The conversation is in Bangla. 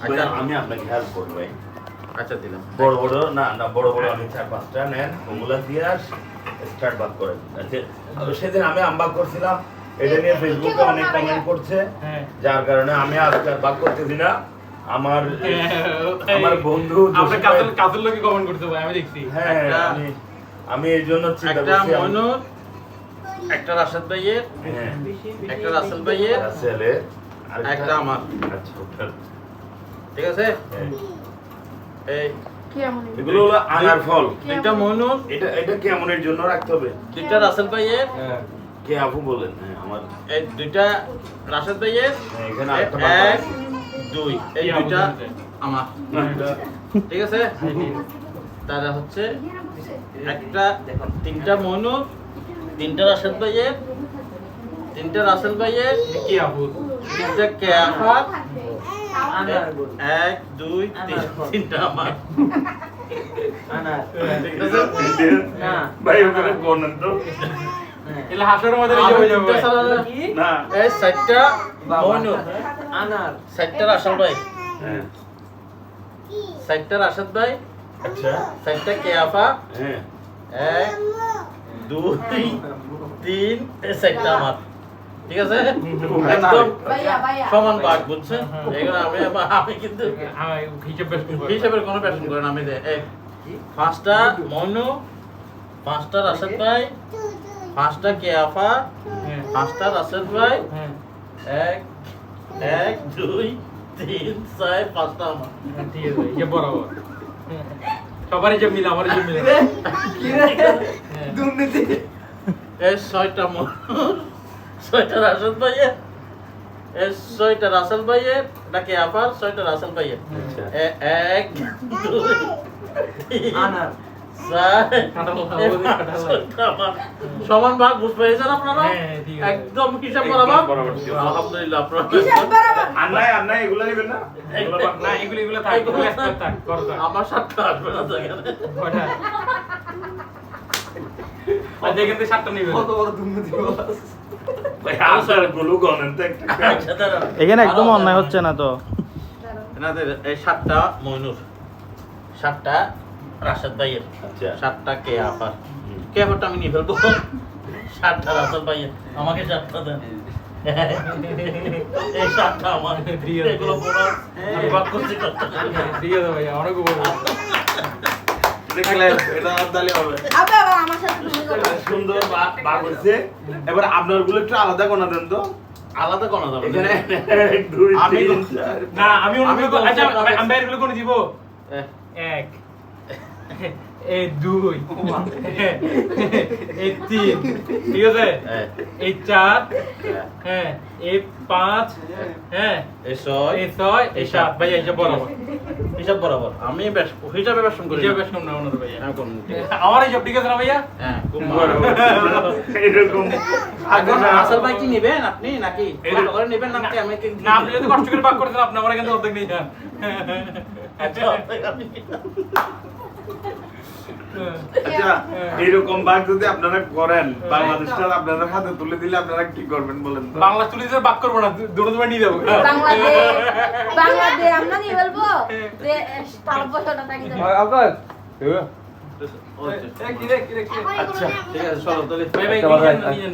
আচ্ছা আমি আপনাকে হেল্প করব ভাই। আচ্ছা দিলাম। বড় বড় না না বড় বড় আমি 4-5টা নেন, ওগুলা দিয়ে স্টার্ট বাক করেন। আচ্ছা সেদিন আমি আমবাগ করছিলাম, এটা নিয়ে ফেসবুকে অনেক কমেন্ট করছে, যার কারণে আমি আজকে বাক করতেছি না। আমার বন্ধু আপনি কাজের লোকে কমেন্ট করতে ভাই আমি দেখছি। হ্যাঁ আমি এই জন্য চিন্তা একটা করছি। মইনুর, একটা রাশেদ ভাইয়ের, হ্যাঁ একটা রাসেল ভাইয়ের, রাসেলের একটা আমার। আচ্ছা ওটা ঠিক আছে? এই এগুলো হলো আনার ফল। দুইটা মইনুর, এটা কেমনের জন্য রাখতে হবে? দুইটা রাসেল ভাইয়ের, কে আপু বলেন? হ্যাঁ আমার এই দুইটা রাশেদ ভাইয়ের, এখানে আরেকটা 1 2 এই দুইটা আমার। ঠিক আছে? তারা হচ্ছে একটা তিনটা মইনুর, তিনটা রাশেদ ভাইয়ের, তিনটা রাসেল ভাইয়ের, কি আপু তিনটা কেয়াফার, 1 2 3 তিনটা আমার। ঠিক আছে? ভাই ওখানে বলেন তো এলা হাসরের মধ্যে আমার হয়ে যাবে তিনটা সালাদ না এই 4টা মইনুর, 4টা রাসেল ভাই, হ্যাঁ 4টা রাশেদ ভাই, আচ্ছা 4টা কেয়াফা, হ্যাঁ 1 2 3 এই 4টা আমার। ঠিক আছে? একদম সমান ভাগ, বুঝছেন? এগুলো আমি কিন্তু হিসাব বেশ কম হিসাবের কোনো প্যাশন করেন। আমি দে 5টা মইনু, 5টা রাশেদ ভাই, 5টা কেয়াফা, 5টা রাশেদ ভাই, 1 1 2 3 4 5টা আমার। ঠিক আছে হিসাব বরাবর সবারই যে মিলে আমারই যে মিলে এই 6টা মইনু, 6টা রাশেদ ভাইয়ের, এই 6টা রাসেল ভাইয়ের, এটা কেয়াফার, 6টা রাসেল ভাইয়ের। আচ্ছা 1 2 3 সমান ভাগ বুঝ পেয়েছেন আপনারা? হ্যাঁ, ঠিক আছে। একদম হিসাব বরাবর। বরাবর। আলহামদুলিল্লাহ আপনারা আন্নাই এগুলা নেবেন না? না এগুলো থাক এগুলো extra থাক করো থাক আমার সাথে আসবে না তো এখানে। কয়টা আজ এখানে 7টা নিবে ভাই আসার গুলো গনেন তো একটা। আচ্ছা, দাঁড়ান। এখানে একদম অন্যায় হচ্ছে না তো? এনাদের এই 7টা মইনুর, 7টা রাশেদ ভাইয়ের, আচ্ছা 7টা কেয়াফার। কেয়াফারটা আমি নিয়ে ফেলবো। 7টা রাসেল ভাইয়ের, আমাকে 7টা দেন। এই 7টা আমার। এগুলো পুরো আমি ভাগ করছি কত। ঠিক আছে ভাই অনেক বড় দেখলেন এটা আদালি হবে। সুন্দর বাগ হচ্ছে। এবার আপনার গুলো একটু আলাদা কোনা দেন তো। আলাদা কোন যাবে এখানে 1 2 আমি 3 তো- 4 না আমি আমি অনুভব আচ্ছা বলছি, আমি বাইরেগুলো কোন দিব 1 এই 2 এই 3 ঠিক আছে এই 4 হ্যাঁ এই 5 হ্যাঁ এই 6 এই 6 এই 7 ভাই এই যে বরাবর হিসাব বরাবর আমি বেশ হিসাবে বেশন করি হিসাব বেশ কম না ওনার ভাইয়া আমি কোন আমার হিসাব ঠিক আছে না ভাইয়া হ্যাঁ খুব এরকম এখন আসল ভাই কি নেবেন আপনি নাকি কষ্ট করে নেবেন নাকি আমি কি না আপনি যদি কষ্ট করে ভাগ করতেন আপনি আমার কিন্তু অর্ধেক নিয়ে যান আচ্ছা আচ্ছা এরকম বাগ যদি আপনারা করেন, বাংলাদেশটা আপনাদের হাতে তুলে দিলে আপনারা কি করবেন বলেন তো? বাংলা তুলিতে ভাগ করবো না দুটো তোমায় নিয়ে যাবো বাংলাদেশ আমরা নিয়ে বলবো যে তার বছরটা থাকি আচ্ছা ঠিক আছে চলো তাহলে ভাই ভাই একটা কথা নিয়ে যান